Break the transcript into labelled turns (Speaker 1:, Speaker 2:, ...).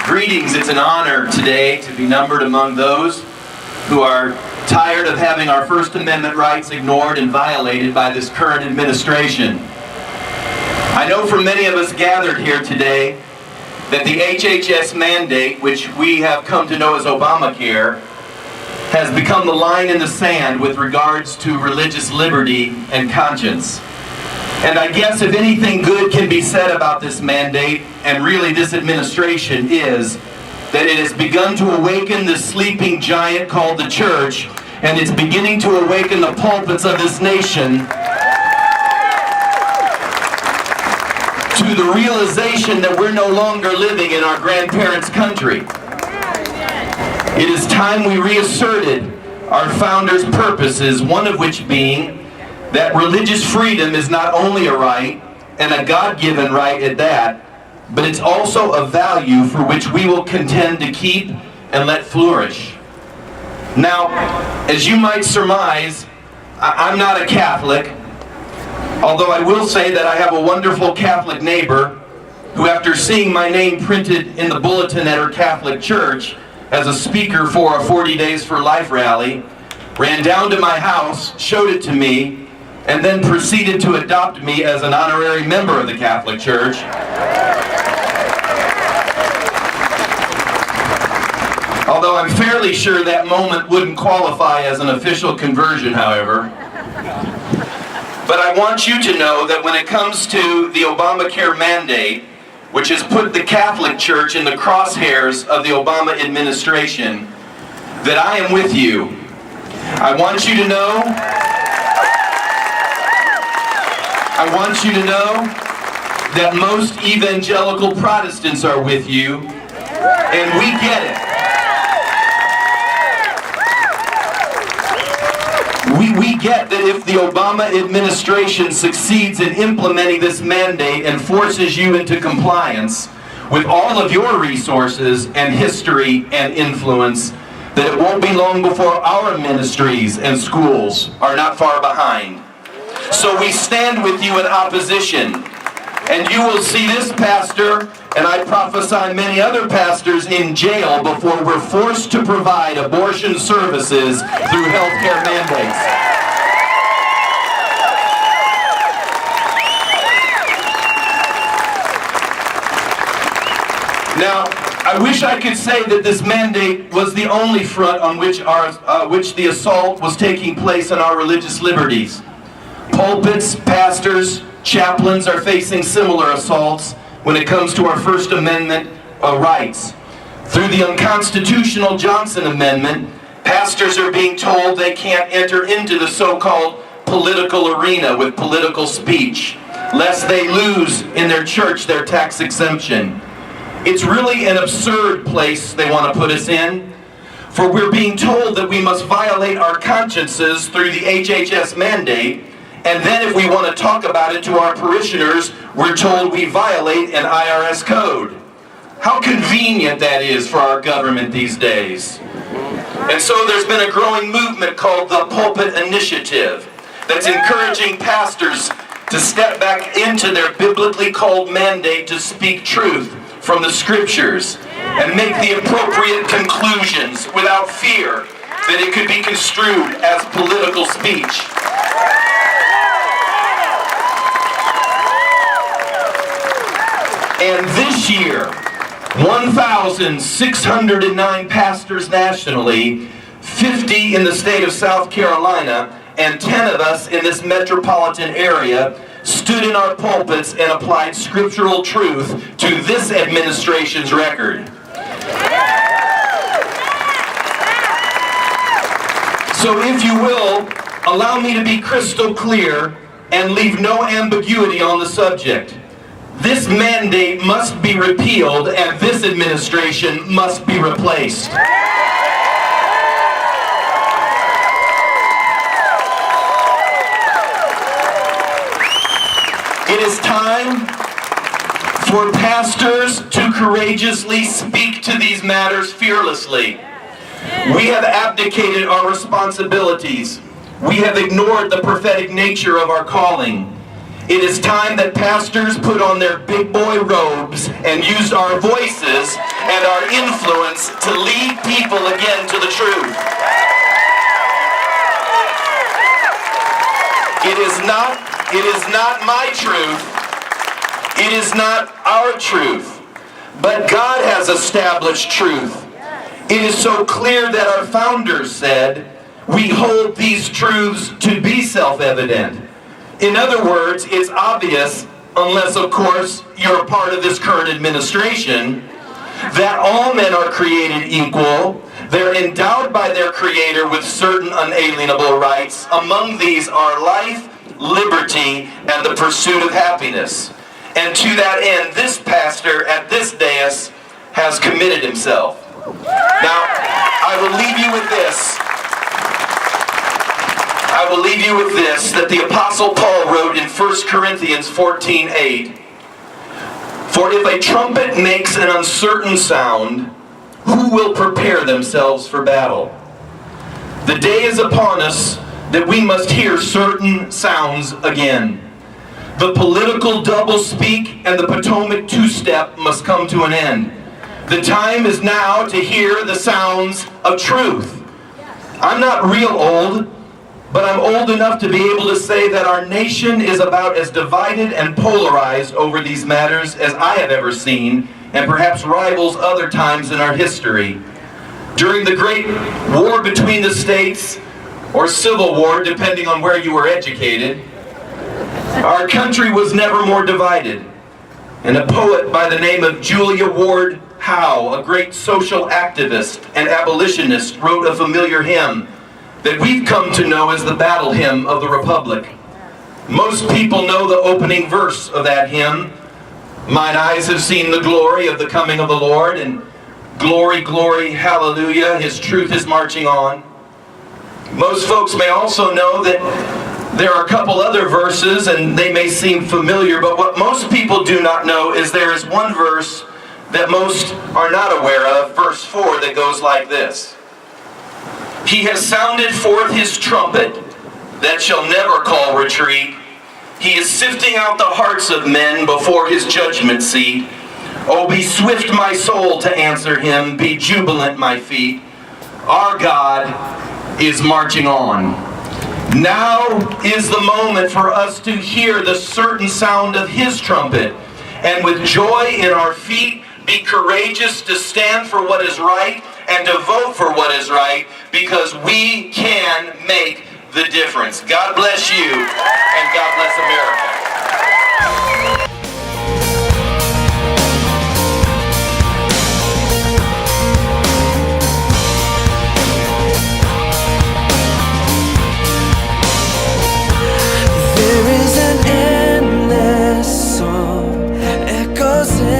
Speaker 1: Greetings, it's an honor today to be numbered among those who are tired of having our First Amendment rights ignored and violated by this current administration. I know for many of us gathered here today that the HHS mandate, which we have come to know as Obamacare, has become the line in the sand with regards to religious liberty and conscience. And I guess if anything good can be said about this mandate, and really this administration, is that it has begun to awaken the sleeping giant called the church, and it's beginning to awaken the pulpits of this nation to the realization that we're no longer living in our grandparents' country. It is time we reasserted our founders' purposes, one of which being that religious freedom is not only a right, and a God-given right at that, but it's also a value for which we will contend to keep and let flourish. Now, as you might surmise, I'm not a Catholic, although I will say that I have a wonderful Catholic neighbor who, after seeing my name printed in the bulletin at her Catholic church as a speaker for a 40 Days for Life rally, ran down to my house, showed it to me, and then proceeded to adopt me as an honorary member of the Catholic Church. Although I'm fairly sure that moment wouldn't qualify as an official conversion, however. But I want you to know that when it comes to the Obamacare mandate, which has put the Catholic Church in the crosshairs of the Obama administration, that I am with you. I want you to know that most evangelical Protestants are with you, and we get it. We get that if the Obama administration succeeds in implementing this mandate and forces you into compliance with all of your resources and history and influence, that it won't be long before our ministries and schools are not far behind. So we stand with you in opposition, and you will see this pastor, and I prophesy many other pastors, in jail before we're forced to provide abortion services through healthcare mandates. Now, I wish I could say that this mandate was the only front on which the assault was taking place on our religious liberties. Pulpits, pastors, chaplains are facing similar assaults when it comes to our First Amendment rights. Through the unconstitutional Johnson Amendment, pastors are being told they can't enter into the so-called political arena with political speech, lest they lose in their church their tax exemption. It's really an absurd place they want to put us in, for we're being told that we must violate our consciences through the HHS mandate, and then if we want to talk about it to our parishioners, we're told we violate an IRS code. How convenient that is for our government these days. And so there's been a growing movement called the Pulpit Initiative that's encouraging pastors to step back into their biblically called mandate to speak truth from the scriptures and make the appropriate conclusions without fear that it could be construed as political speech. And this year, 1,609 pastors nationally, 50 in the state of South Carolina, and 10 of us in this metropolitan area stood in our pulpits and applied scriptural truth to this administration's record. So if you will, allow me to be crystal clear and leave no ambiguity on the subject. This mandate must be repealed, and this administration must be replaced. It is time for pastors to courageously speak to these matters fearlessly. We have abdicated our responsibilities. We have ignored the prophetic nature of our calling. It is time that pastors put on their big boy robes and used our voices and our influence to lead people again to the truth. It is not my truth. It is not our truth. But God has established truth. It is so clear that our founders said, we hold these truths to be self-evident. In other words, it's obvious, unless of course you're a part of this current administration, that all men are created equal. They're endowed by their Creator with certain unalienable rights. Among these are life, liberty, and the pursuit of happiness. And to that end, this pastor at this dais has committed himself. Now, I will leave you with this. That the Apostle Paul wrote in 1 Corinthians 14:8, "For if a trumpet makes an uncertain sound, who will prepare themselves for battle? The day is upon us that we must hear certain sounds again. The political doublespeak and the Potomac two-step must come to an end. The time is now to hear the sounds of truth." I'm not real old, but I'm old enough to be able to say that our nation is about as divided and polarized over these matters as I have ever seen, and perhaps rivals other times in our history. During the great war between the states, or Civil War, depending on where you were educated, our country was never more divided. And a poet by the name of Julia Ward Howe, a great social activist and abolitionist, wrote a familiar hymn that we've come to know as the Battle Hymn of the Republic. Most people know the opening verse of that hymn. "Mine eyes have seen the glory of the coming of the Lord," and "Glory, glory, hallelujah, His truth is marching on." Most folks may also know that there are a couple other verses, and they may seem familiar, but what most people do not know is there is one verse that most are not aware of, verse 4, that goes like this. "He has sounded forth His trumpet that shall never call retreat. He is sifting out the hearts of men before His judgment seat. Oh, be swift, my soul, to answer Him. Be jubilant, my feet. Our God is marching on." Now is the moment for us to hear the certain sound of His trumpet, and with joy in our feet, be courageous to stand for what is right and to vote for what is right, because we can make the difference. God bless you, and God bless America.
Speaker 2: There is an endless song echoes in